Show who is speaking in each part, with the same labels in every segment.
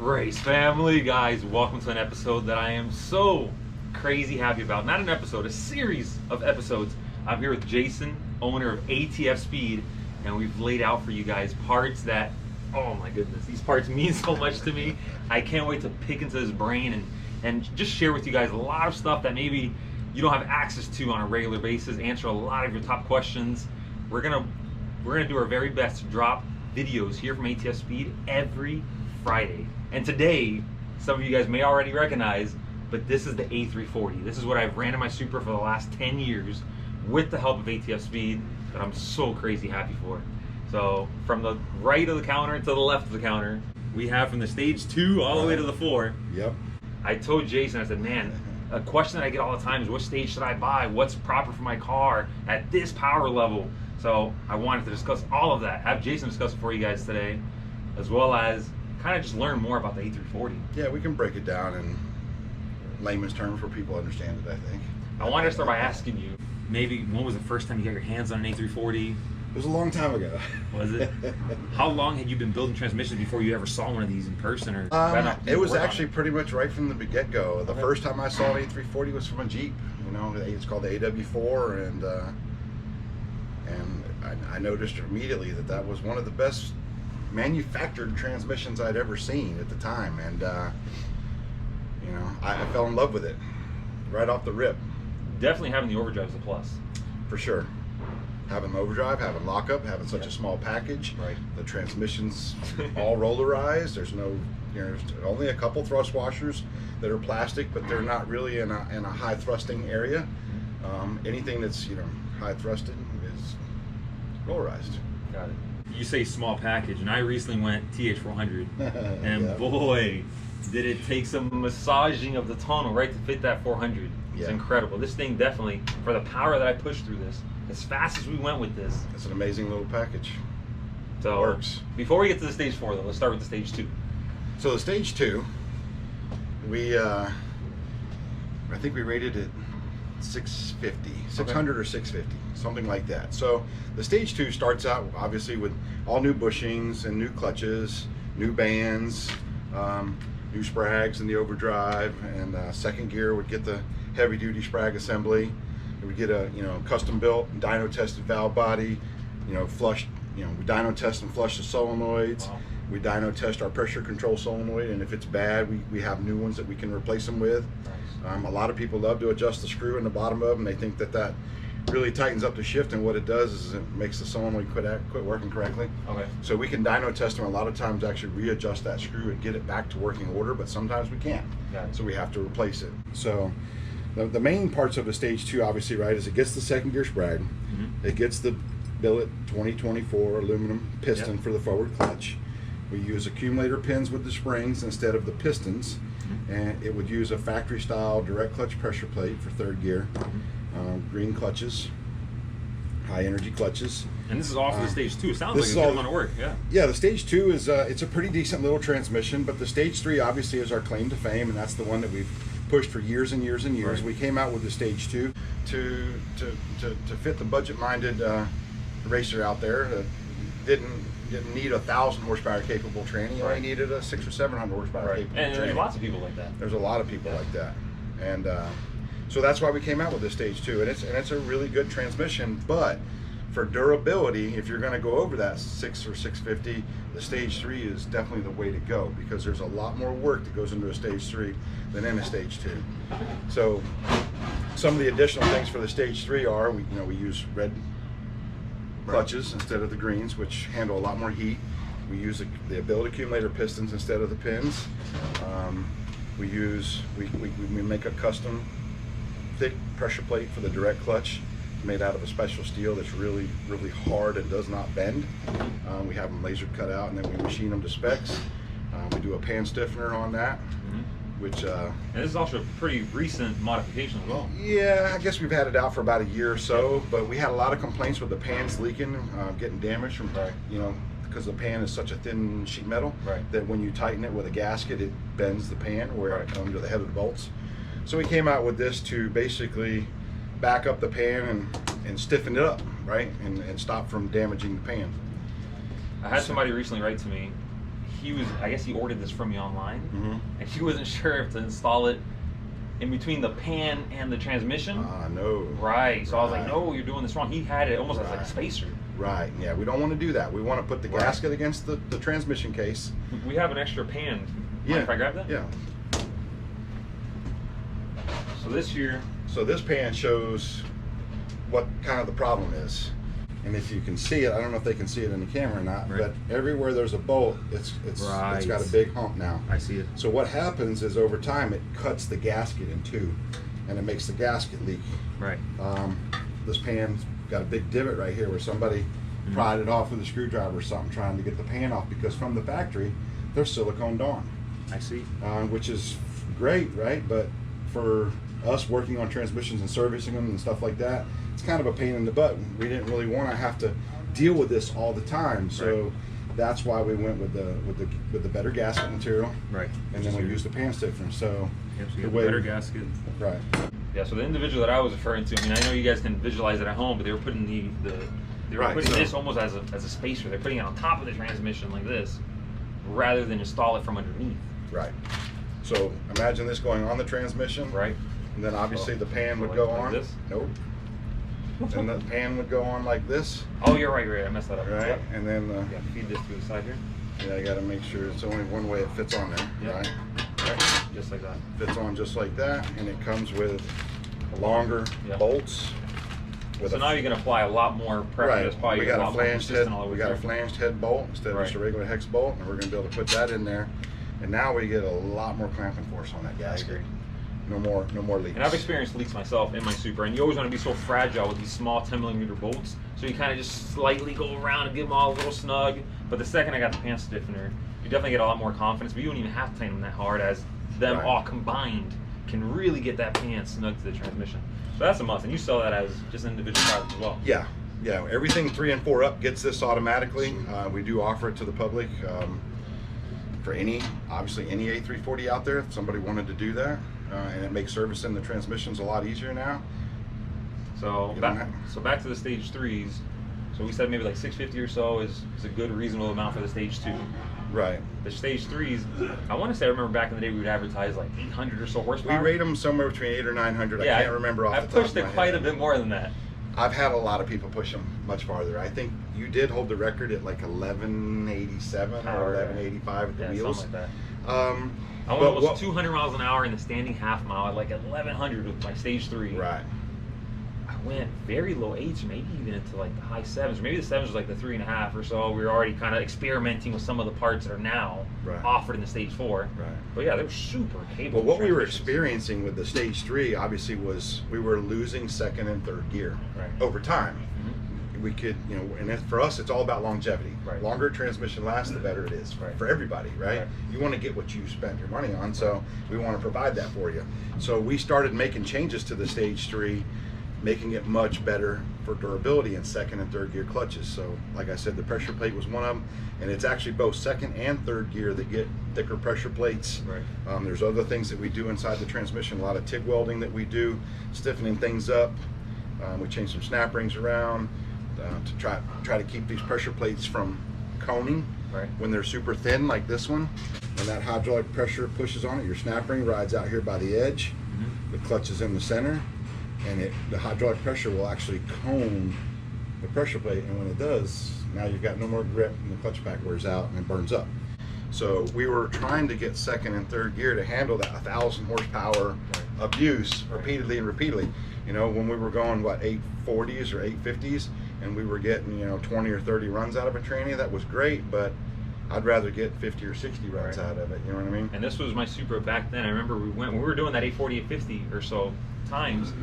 Speaker 1: Race family, guys, welcome to an episode that I am so crazy happy about. Not an episode, a series of episodes. I'm here with Jason, owner of ATF Speed, and we've laid out for you guys parts that, oh my goodness, these parts mean so much to me. I can't wait to pick into his brain and just share with you guys a lot of stuff that maybe you don't have access to on a regular basis, answer a lot of your top questions. We're gonna do our very best to drop videos here from ATF Speed every Friday. And today, some of you guys may already recognize, but this is the A340. This is what I've ran in my Supra for the last 10 years with the help of ATF Speed that I'm so crazy happy for. So from the right of the counter to the left of the counter, we have from the stage 2 all the way to the 4.
Speaker 2: Yep.
Speaker 1: I told Jason, I said, man, a question that I get all the time is what stage should I buy? What's proper for my car at this power level? So I wanted to discuss all of that, have Jason discuss it for you guys today, as well as kind of just learn more about the A340.
Speaker 2: Yeah, we can break it down in layman's terms where people understand it, I think.
Speaker 1: I wanted to start by asking you, maybe when was the first time you got your hands on an A340?
Speaker 2: It was a long time ago.
Speaker 1: Was it? How long had you been building transmissions before you ever saw one of these in person? Or
Speaker 2: it was actually pretty much right from the get-go. The
Speaker 1: Okay.
Speaker 2: first time I saw an A340 was from a Jeep. You know, it's called the AW4, and I noticed immediately that was one of the best manufactured transmissions I'd ever seen at the time, and you know, I fell in love with it right off the rip.
Speaker 1: Definitely having the overdrive is a plus.
Speaker 2: For sure. Having overdrive, having lockup, having such a small package.
Speaker 1: Right.
Speaker 2: The transmission's all rollerized. There's no, there's only a couple thrust washers that are plastic, but they're not really in a high thrusting area. Anything that's high thrusted is rollerized.
Speaker 1: Got it. You say small package, and I recently went TH400, and
Speaker 2: Yeah.
Speaker 1: boy, did it take some massaging of the tonal right to fit that 400. It's
Speaker 2: Yeah.
Speaker 1: incredible. This thing definitely, for the power that I pushed through this, as fast as we went with this.
Speaker 2: It's an amazing little package.
Speaker 1: So,
Speaker 2: Works.
Speaker 1: Before we get to the stage 4 though, let's start with the stage 2.
Speaker 2: So the stage 2, we I think we rated it 650, 600 or 650, something like that. So the stage 2 starts out obviously with all new bushings and new clutches, new bands, new sprags in the overdrive, and second gear would get the heavy duty sprag assembly. It would get a custom built dyno tested valve body, flushed, we dyno test and flush the solenoids.
Speaker 1: Wow.
Speaker 2: We dyno test our pressure control solenoid, and if it's bad, we have new ones that we can replace them with.
Speaker 1: Nice.
Speaker 2: A lot of people love to adjust the screw in the bottom of them. They think that really tightens up the shift, and what it does is it makes the solenoid quit working correctly.
Speaker 1: Okay.
Speaker 2: So we can dyno test them a lot of times, actually readjust that screw and get it back to working order, but sometimes we can't.
Speaker 1: Got it.
Speaker 2: So we have to replace it. So the main parts of the stage 2, obviously, right, is it gets the second gear sprag, it gets the billet 2024 aluminum piston for the forward clutch. We use accumulator pins with the springs instead of the pistons, and it would use a factory style direct clutch pressure plate for third gear, green clutches, high energy clutches.
Speaker 1: And this is all for the stage 2. It sounds like
Speaker 2: this
Speaker 1: it's
Speaker 2: is
Speaker 1: a good
Speaker 2: all-
Speaker 1: amount of work. Yeah.
Speaker 2: Yeah, the stage 2 is it's a pretty decent little transmission, but the stage 3 obviously is our claim to fame, and that's the one that we've pushed for years and years and years.
Speaker 1: Right.
Speaker 2: We came out with the stage 2 to fit the budget-minded racer out there that didn't need 1,000 horsepower capable tranny. You only needed a 600 or 700 horsepower capable
Speaker 1: And there's
Speaker 2: tranny.
Speaker 1: lots of people like that.
Speaker 2: There's a lot of people like that, and so that's why we came out with this stage 2, and it's a really good transmission. But for durability, if you're going to go over that 6 or 650, the stage 3 is definitely the way to go, because there's a lot more work that goes into a stage 3 than in a stage 2. So some of the additional things for the stage 3 are we use red clutches instead of the greens, which handle a lot more heat. We use the billet accumulator pistons instead of the pins. We make a custom thick pressure plate for the direct clutch, made out of a special steel that's really, really hard and does not bend. We have them laser cut out, and then we machine them to specs. We do a pan stiffener on that, which
Speaker 1: And this is also a pretty recent modification as well.
Speaker 2: yeah, I guess we've had it out for about a year or so, but we had a lot of complaints with the pans leaking, getting damaged from, because the pan is such a thin sheet metal that when you tighten it with a gasket, it bends the pan where it comes to the head of the bolts. So we came out with this to basically back up the pan and stiffen it up, right, and stop from damaging the pan.
Speaker 1: I had somebody recently write to me. I guess he ordered this from me online,
Speaker 2: Mm-hmm.
Speaker 1: and he wasn't sure if to install it in between the pan and the transmission.
Speaker 2: No.
Speaker 1: Right. So I was like,
Speaker 2: Right.
Speaker 1: no, you're doing this wrong. He had it almost as like a spacer.
Speaker 2: Right. Yeah, we don't want to do that. We want to put the
Speaker 1: Right.
Speaker 2: gasket against the transmission case.
Speaker 1: We have an extra pan.
Speaker 2: Yeah.
Speaker 1: Mind if I grab that?
Speaker 2: Yeah.
Speaker 1: So this here.
Speaker 2: So this pan shows what kind of the problem is. And if you can see it, I don't know if they can see it in the camera or not,
Speaker 1: Right.
Speaker 2: but everywhere there's a bolt, it's
Speaker 1: Right.
Speaker 2: got a big hump now.
Speaker 1: I see it.
Speaker 2: So what happens is over time it cuts the gasket in two, and it makes the gasket leak.
Speaker 1: Right.
Speaker 2: This pan's got a big divot right here where somebody pried it off with a screwdriver or something trying to get the pan off, because from the factory they're siliconed on,
Speaker 1: I see.
Speaker 2: which is great, right? But for us working on transmissions and servicing them and stuff like that, it's kind of a pain in the butt. We didn't really want to have to deal with this all the time, so
Speaker 1: Right.
Speaker 2: that's why we went with the better gasket material.
Speaker 1: Right.
Speaker 2: And then we used the pan stiffener. So
Speaker 1: Yep, so you
Speaker 2: the
Speaker 1: get
Speaker 2: way
Speaker 1: the better gasket.
Speaker 2: right.
Speaker 1: Yeah, so the individual that I was referring to, I mean, I know you guys can visualize it at home, but they were putting they were
Speaker 2: Right,
Speaker 1: putting
Speaker 2: so-
Speaker 1: this almost as a spacer. They're putting it on top of the transmission like this, rather than install it from underneath.
Speaker 2: Right. So imagine this going on the transmission.
Speaker 1: Right.
Speaker 2: And then obviously
Speaker 1: So-
Speaker 2: the pan would
Speaker 1: so
Speaker 2: go
Speaker 1: like
Speaker 2: on.
Speaker 1: this?
Speaker 2: Nope. And the pan would go on like this,
Speaker 1: Oh, you're right. I messed that up.
Speaker 2: right?
Speaker 1: Yep.
Speaker 2: And then
Speaker 1: Yeah, feed this to the side here.
Speaker 2: yeah, you got to make sure it's only one way it fits on there,
Speaker 1: Yep.
Speaker 2: right?
Speaker 1: Right. Just like that.
Speaker 2: Fits on just like that, and it comes with longer
Speaker 1: Yep.
Speaker 2: bolts. With
Speaker 1: So
Speaker 2: a,
Speaker 1: now you can apply a lot more pressure.
Speaker 2: right.
Speaker 1: That's probably
Speaker 2: We
Speaker 1: a
Speaker 2: got
Speaker 1: lot
Speaker 2: a
Speaker 1: more
Speaker 2: flanged head.
Speaker 1: consistent all the way
Speaker 2: We got a
Speaker 1: through.
Speaker 2: flanged head bolt instead of
Speaker 1: Right.
Speaker 2: just a regular hex bolt, and we're going to be able to put that in there. And now we get a lot more clamping force on that gasket.
Speaker 1: agree.
Speaker 2: No more leaks.
Speaker 1: And I've experienced leaks myself in my Supra, and you always want to be so fragile with these small 10mm bolts, so you kind of just slightly go around and get them all a little snug. But the second I got the pan stiffener, you definitely get a lot more confidence, but you don't even have to tighten them that hard, as them
Speaker 2: Right.
Speaker 1: all combined can really get that pan snug to the transmission. So that's a must, and you sell that as just an individual product as well.
Speaker 2: Yeah, yeah. Everything 3 and 4 up gets this automatically. We do offer it to the public for obviously any A340 out there. If somebody wanted to do that, and it makes servicing the transmissions a lot easier now.
Speaker 1: So
Speaker 2: You
Speaker 1: back,
Speaker 2: don't
Speaker 1: so back to the stage 3s. So we said maybe like 650 or so is a good reasonable amount for the stage 2.
Speaker 2: Right.
Speaker 1: The stage 3s, I want to say, I remember back in the day we would advertise like 800 or so
Speaker 2: We
Speaker 1: horsepower.
Speaker 2: rate them somewhere between 800 or 900. I can't remember off
Speaker 1: I've
Speaker 2: the top
Speaker 1: pushed
Speaker 2: of
Speaker 1: it
Speaker 2: my
Speaker 1: quite
Speaker 2: head.
Speaker 1: a bit more than that.
Speaker 2: I've had a lot of people push them much farther. I think you did hold the record at like 1187
Speaker 1: Power,
Speaker 2: or 1185 at the
Speaker 1: Yeah,
Speaker 2: wheels.
Speaker 1: something like that. I
Speaker 2: But
Speaker 1: went almost
Speaker 2: what-
Speaker 1: 200 miles an hour in the standing half mile at like 1100 with my stage 3.
Speaker 2: Right.
Speaker 1: I went very low 8s, maybe even into like the high 7s. Maybe the 7s was like the 3.5 or so. We were already kind of experimenting with some of the parts that are now
Speaker 2: Right.
Speaker 1: offered in the stage 4.
Speaker 2: Right.
Speaker 1: But yeah, they were super capable.
Speaker 2: But what we were
Speaker 1: transmissions.
Speaker 2: experiencing with the stage 3 obviously was we were losing second and third gear
Speaker 1: Right.
Speaker 2: over time.
Speaker 1: Mhm.
Speaker 2: We could, and for us, it's all about longevity.
Speaker 1: Right.
Speaker 2: Longer transmission lasts, the better it is
Speaker 1: Right.
Speaker 2: for everybody, right?
Speaker 1: Right.
Speaker 2: You want to get what you spent your money on, so we want to provide that for you. So we started making changes to the stage 3, making it much better for durability in second and third gear clutches. So like I said, the pressure plate was one of them, and it's actually both second and third gear that get thicker pressure plates.
Speaker 1: Right.
Speaker 2: There's other things that we do inside the transmission, a lot of TIG welding that we do, stiffening things up. We change some snap rings around to try to keep these pressure plates from coning.
Speaker 1: Right.
Speaker 2: When they're super thin like this one. When that hydraulic pressure pushes on it, your snap ring rides out here by the edge, the clutch is in the center, and the hydraulic pressure will actually cone the pressure plate, and when it does, now you've got no more grip and the clutch pack wears out and it burns up. So we were trying to get second and third gear to handle that 1,000 horsepower abuse repeatedly and repeatedly. When we were going 840s or 850s and we were getting 20 or 30 runs out of a tranny, that was great, but I'd rather get 50 or 60 runs out of it. You know what I mean?
Speaker 1: And this was my Supra back then. I remember when we were doing that 840, 850 or so times,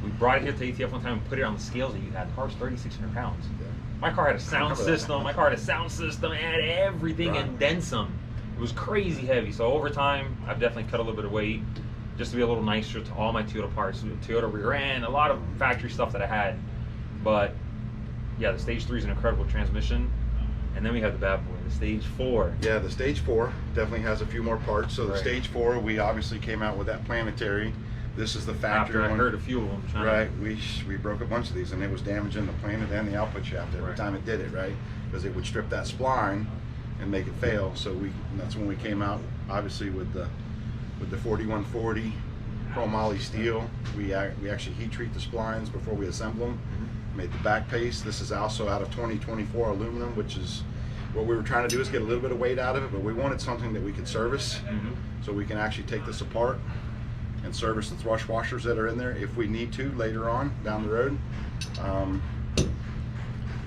Speaker 1: we brought it here to ATF one time and put it on the scales that you had. The car was 3,600 pounds.
Speaker 2: Yeah.
Speaker 1: My car had a sound
Speaker 2: remember that.
Speaker 1: system. My car had a sound system. It had everything
Speaker 2: Right.
Speaker 1: and then some. It was crazy heavy. So over time, I've definitely cut a little bit of weight just to be a little nicer to all my Toyota parts. Toyota rear end, a lot of factory stuff that I had. But yeah, the stage 3 is an incredible transmission. And then we have the bad boy, the stage 4.
Speaker 2: Yeah, the stage 4 definitely has a few more parts. So the
Speaker 1: Right.
Speaker 2: stage 4, we obviously came out with that planetary. This is the factory
Speaker 1: After I
Speaker 2: one.
Speaker 1: heard a few of them.
Speaker 2: Right, we broke a bunch of these, and it was damaging the planet and the output shaft every
Speaker 1: Right.
Speaker 2: time it did it, right? Because it would strip that spline, and make it fail. So that's when we came out, obviously, with the 4140 chromoly steel. We actually heat treat the splines before we assemble them. Made the back paste. This is also out of 2024 aluminum, which is what we were trying to do, is get a little bit of weight out of it, but we wanted something that we could service, so we can actually take this apart and service the thrush washers that are in there if we need to later on down the road.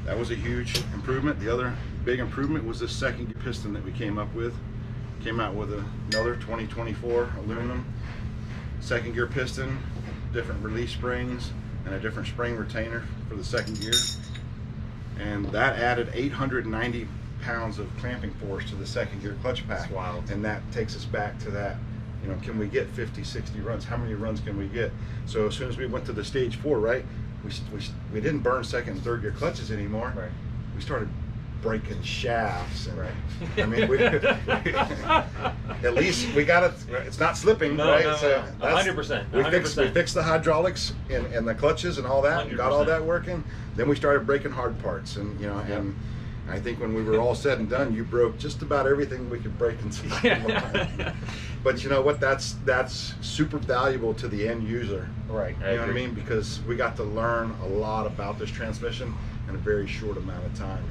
Speaker 2: That was a huge improvement. The other big improvement was this second gear piston that we came out with another 2024 aluminum second gear piston, different release springs, and a different spring retainer for the second gear. And that added 890 pounds of clamping force to the second gear clutch pack.
Speaker 1: That's wild.
Speaker 2: And that takes us back to that, you know, can we get 50, 60 runs? How many runs can we get? So as soon as we went to the stage 4, right, we didn't burn second and third gear clutches anymore.
Speaker 1: Right.
Speaker 2: We started breaking shafts. And,
Speaker 1: right.
Speaker 2: I mean, at least we got it. It's not slipping, right?
Speaker 1: No,
Speaker 2: so
Speaker 1: 100%.
Speaker 2: We fixed the hydraulics and the clutches and all that, and got all that working. Then we started breaking hard parts, and you know, and I think when we were all said and done, you broke just about everything we could break and see. But you know what? That's super valuable to the end user.
Speaker 1: Right.
Speaker 2: You know what I mean? Because we got to learn a lot about this transmission in a very short amount of time.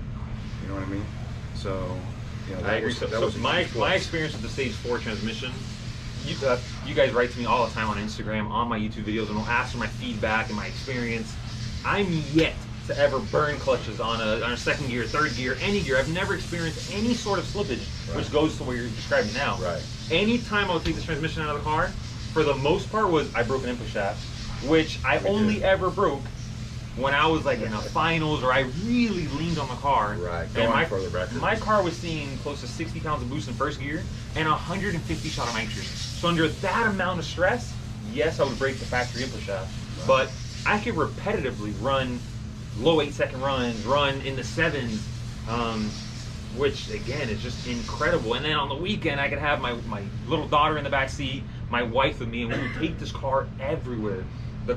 Speaker 2: You know what I mean? So, you know,
Speaker 1: I agree. So my experience with the Stage 4 transmission, you guys write to me all the time on Instagram, on my YouTube videos, and will ask for my feedback and my experience. I'm yet to ever burn clutches on a second gear, third gear, any gear. I've never experienced any sort of slippage, which goes to what you're describing now.
Speaker 2: Right.
Speaker 1: Anytime I would take this transmission out of the car, for the most part, I broke an input shaft, which I only ever broke when I was like in a finals, or I really leaned on the car.
Speaker 2: Right.
Speaker 1: And
Speaker 2: for the record,
Speaker 1: my car was seeing close to 60 pounds of boost in first gear and 150 shot of nitrogen. So under that amount of stress, yes, I would break the factory input shaft, but I could repetitively run low 8-second runs, run in the 7s, which again is just incredible. And then on the weekend, I could have my little daughter in the back seat, my wife with me, and we would take this car everywhere. The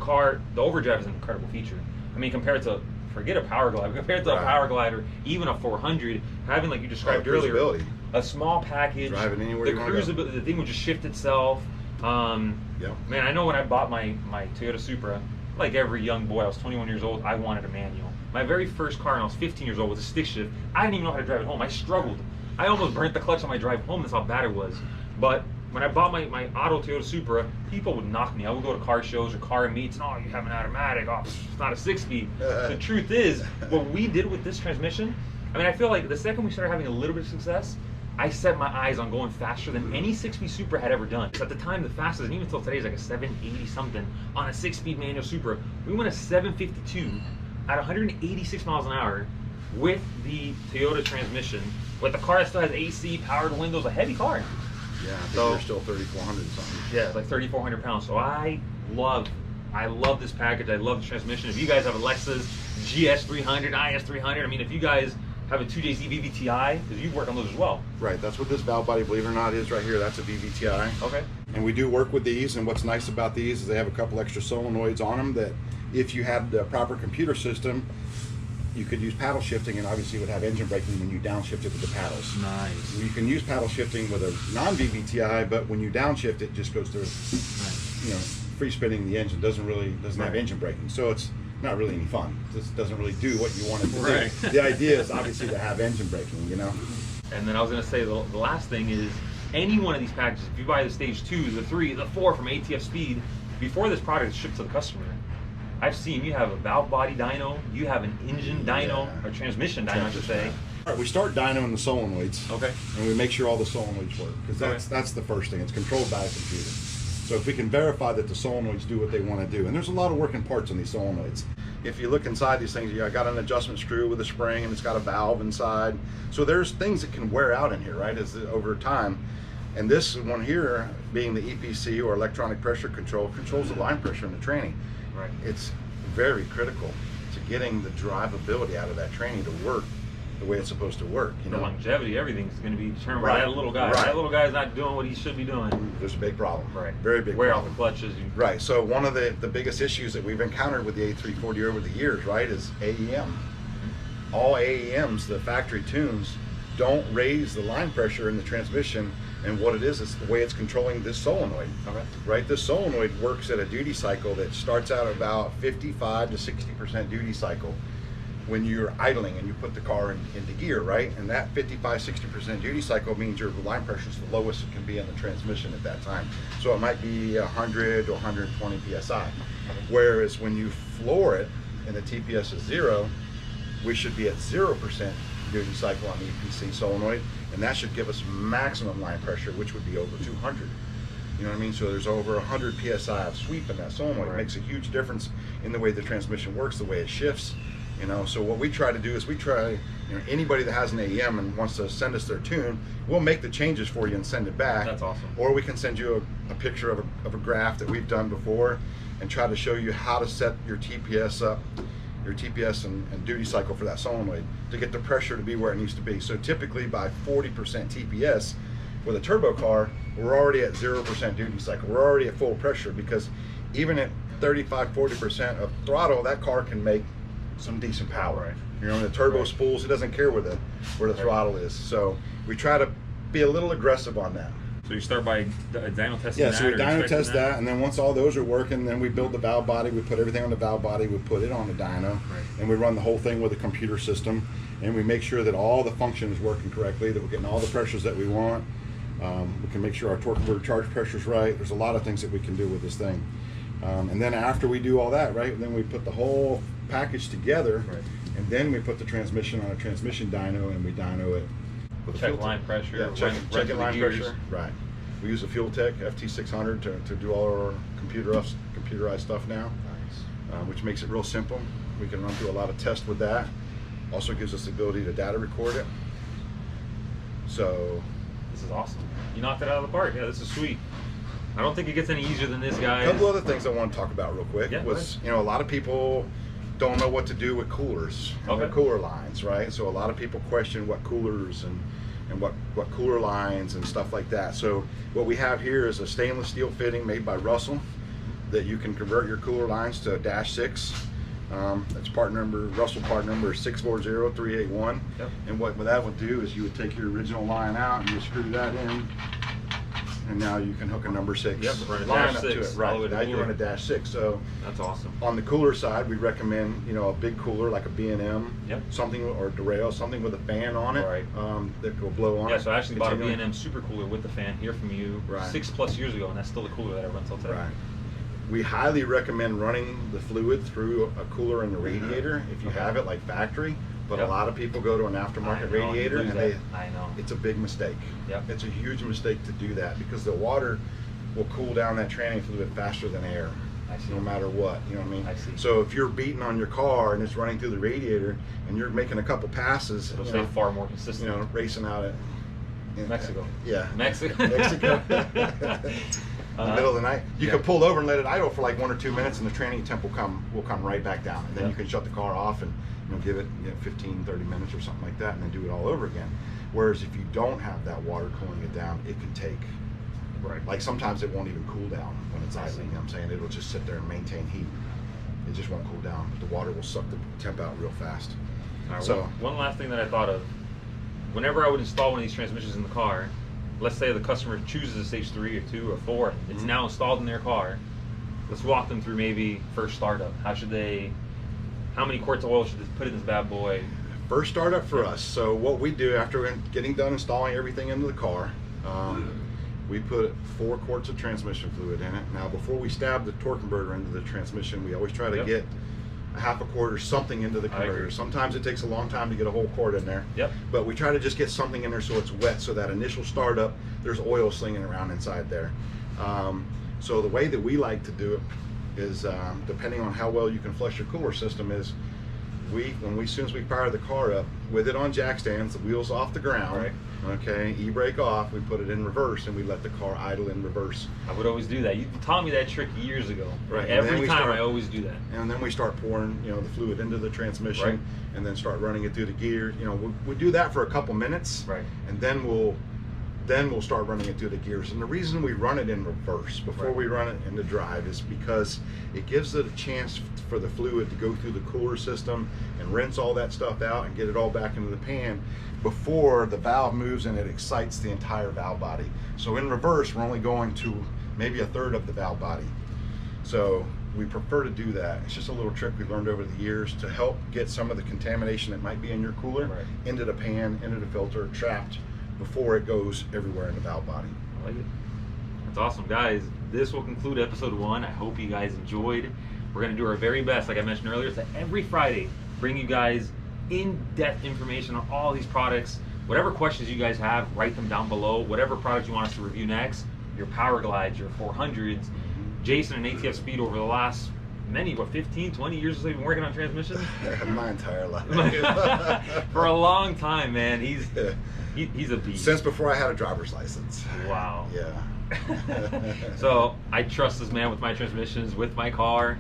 Speaker 1: overdrive is an incredible feature. I mean, compared to, forget a power glider, compared to a power glider, even a 400, having, like you described earlier, a small package,
Speaker 2: driving anywhere
Speaker 1: the cruisability, the thing would just shift itself. Man, I know when I bought my Toyota Supra, like every young boy, I was 21 years old, I wanted a manual. My very first car when I was 15 years old was a stick shift. I didn't even know how to drive it home. I struggled. I almost burnt the clutch on my drive home, that's how bad it was. But when I bought my auto Toyota Supra, people would knock me. I would go to car shows or car meets, and, oh, you have an automatic, oh, it's not a 6-speed. The truth is, what we did with this transmission, I mean, I feel like the second we started having a little bit of success, I set my eyes on going faster than any 6-speed Supra had ever done. At the time, the fastest, and even until today, is like a 780 something on a 6-speed manual Supra. We went a 752 at 186 miles an hour with the Toyota transmission, with the car that still has AC, powered windows, a heavy car.
Speaker 2: Yeah, I think they're still 3,400 something.
Speaker 1: Yeah, it's like 3,400 pounds. So I love this package. I love the transmission. If you guys have a Lexus GS300, IS300, I mean, if you guys have a 2JZ VVTi, because you work on those as well.
Speaker 2: Right, that's what this valve body, believe it or not, is right here. That's a VVTi.
Speaker 1: Okay.
Speaker 2: And we do work with these, and what's nice about these is they have a couple extra solenoids on them that if you have the proper computer system, you could use paddle shifting, and obviously it would have engine braking when you downshift it with the paddles.
Speaker 1: Nice.
Speaker 2: You can use paddle shifting with a non-VVTi, but when you downshift it, just goes through, you know, free spinning the engine. Doesn't have engine braking, so it's not really any fun. It just doesn't really do what you want it to do. The idea is obviously to have engine braking, you know.
Speaker 1: And then I was going to say the last thing is, any one of these packages, if you buy the Stage 2, the 3, the 4 from ATF Speed, before this product is shipped to the customer, I've seen you have a valve body dyno, you have an engine dyno, or transmission dyno, I should say.
Speaker 2: All right, we start dynoing the solenoids.
Speaker 1: Okay.
Speaker 2: And we make sure all the solenoids work, because that's the first thing. It's controlled by a computer. So if we can verify that the solenoids do what they want to do, and there's a lot of working parts on these solenoids. If you look inside these things, you got an adjustment screw with a spring, and it's got a valve inside. So there's things that can wear out in here, right, over time. And this one here, being the EPC, or electronic pressure control, controls the line pressure in the training.
Speaker 1: Right.
Speaker 2: It's very critical to getting the drivability out of that training to work the way it's supposed to work. You know,
Speaker 1: the longevity, everything's going to be determined by that little guy. That little guy's not doing what he should be doing.
Speaker 2: There's a big problem.
Speaker 1: Right.
Speaker 2: Very big
Speaker 1: Wear
Speaker 2: problem.
Speaker 1: off the clutches.
Speaker 2: Right. So one of the biggest issues that we've encountered with the A340 over the years, right, is AEM. All AEMs, the factory tunes, don't raise the line pressure in the transmission, and what it is the way it's controlling this solenoid.
Speaker 1: Okay.
Speaker 2: Right, this solenoid works at a duty cycle that starts out about 55 to 60% duty cycle when you're idling and you put the car into gear, right? And that 55-60% duty cycle means your line pressure is the lowest it can be in the transmission at that time. So it might be 100 to 120 psi. Whereas when you floor it and the TPS is 0, we should be at 0% duty cycle on the EPC solenoid, and that should give us maximum line pressure, which would be over 200. You know what I mean? So there's over 100 psi of sweep in that solenoid. It makes a huge difference in the way the transmission works, the way it shifts. You know, so what we try to do is anybody that has an AEM and wants to send us their tune, we'll make the changes for you and send it back.
Speaker 1: That's awesome.
Speaker 2: Or we can send you a picture of a graph that we've done before and try to show you how to set your TPS up, your TPS and duty cycle for that solenoid to get the pressure to be where it needs to be. So typically by 40% TPS with a turbo car, we're already at 0% duty cycle. We're already at full pressure, because even at 35-40% of throttle, that car can make some decent power.
Speaker 1: Right.
Speaker 2: You know, the turbo spools, it doesn't care where the throttle is. So we try to be a little aggressive on that.
Speaker 1: So you start by dyno testing.
Speaker 2: Yeah, so we dyno test that, and then once all those are working, then we build the valve body. We put everything on the valve body. We put it on the dyno, and we run the whole thing with a computer system, and we make sure that all the function is working correctly, that we're getting all the pressures that we want. We can make sure our torque converter charge pressure is right. There's a lot of things that we can do with this thing. And then after we do all that, right, then we put the whole package together, and then we put the transmission on a transmission dyno, and we dyno it.
Speaker 1: Check line pressure.
Speaker 2: Yeah, check line pressure. Right. We use a Fuel Tech FT600 to do all our computerized stuff now. Nice. Which makes it real simple. We can run through a lot of tests with that. Also gives us the ability to data record it. So
Speaker 1: this is awesome. You knocked it out of the park. Yeah, this is sweet. I don't think it gets any easier than this, guys.
Speaker 2: A couple other things I want to talk about real quick was,
Speaker 1: right.
Speaker 2: you know, a lot of people don't know what to do with coolers and their cooler lines, right? So a lot of people question what coolers and what cooler lines and stuff like that. So what we have here is a stainless steel fitting made by Russell that you can convert your cooler lines to a -6. That's Russell part number 640381.
Speaker 1: Yep.
Speaker 2: And what that would do is you would take your original line out and you screw that in, and now you can hook a number 6 line up to it. Right, now you run a -6. So
Speaker 1: that's awesome.
Speaker 2: On the cooler side, we recommend, you know, a big cooler like a B&M, something, or Derail, something with a fan on it, that will blow on it.
Speaker 1: Yeah, so I actually bought a B&M super cooler with the fan here from you 6+ years ago, and that's still the cooler that I run till today.
Speaker 2: Right. We highly recommend running the fluid through a cooler in the radiator if you have it like factory. But a lot of people go to an aftermarket radiator, and it's a big mistake. It's a huge mistake to do that, because the water will cool down that tranny fluid faster than air, no matter what. You know what I mean? I see. So if you're beating on your car and it's running through the radiator, and you're making a couple passes,
Speaker 1: it'll stay far more consistent.
Speaker 2: You know, racing out at
Speaker 1: Mexico.
Speaker 2: Mexico. In the middle of the night, you can pull over and let it idle for like 1 or 2 minutes, and the tranny temp will come right back down, and then you can shut the car off and give it 15-30 minutes or something like that, and then do it all over again. Whereas if you don't have that water cooling it down, it can take like sometimes it won't even cool down when it's idling. You know what I'm saying? It'll just sit there and maintain heat. It just won't cool down. The water will suck the temp out real fast.
Speaker 1: Right, so one last thing that I thought of, whenever I would install one of these transmissions in the car, let's say the customer chooses a stage 3 or 2 or 4, it's now installed in their car. Let's walk them through maybe first startup. How many quarts of oil should they put in this bad boy?
Speaker 2: First startup for us. So what we do after getting done installing everything into the car, we put 4 quarts of transmission fluid in it. Now before we stab the torque converter into the transmission, we always try to get a half a quart or something into the converter. Sometimes it takes a long time to get a whole quart in there. But we try to just get something in there so it's wet, so that initial startup, there's oil slinging around inside there. So the way that we like to do it is, depending on how well you can flush your cooler system, is as soon as we fire the car up with it on jack stands, the wheels off the ground, e-brake off, we put it in reverse, and we let the car idle in reverse.
Speaker 1: I would always do that. You taught me that trick years ago. Every time I always do that.
Speaker 2: And then we start pouring, the fluid into the transmission, and then start running it through the gear. We do that for a couple minutes, and then we'll then we'll start running it through the gears. And the reason we run it in reverse before we run it into drive is because it gives it a chance for the fluid to go through the cooler system and rinse all that stuff out and get it all back into the pan before the valve moves and it excites the entire valve body. So in reverse, we're only going to maybe a third of the valve body. So we prefer to do that. It's just a little trick we learned over the years to help get some of the contamination that might be in your cooler into the pan, into the filter, trapped before it goes everywhere in the valve body.
Speaker 1: I like it. That's awesome, guys. This will conclude episode 1. I hope you guys enjoyed. We're going to do our very best, like I mentioned earlier, to every Friday bring you guys in-depth information on all these products. Whatever questions you guys have, write them down below. Whatever products you want us to review next, your Power Glides, your 400s. Jason and ATF Speed over the last many, 15, 20 years they've been working on transmissions?
Speaker 2: My entire life.
Speaker 1: For a long time, man. He's a beast.
Speaker 2: Since before I had a driver's license.
Speaker 1: Wow.
Speaker 2: Yeah.
Speaker 1: So I trust this man with my transmissions, with my car.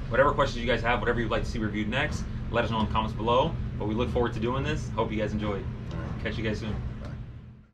Speaker 1: Whatever questions you guys have, whatever you'd like to see reviewed next, let us know in the comments below. But we look forward to doing this. Hope you guys enjoyed. Catch you guys soon.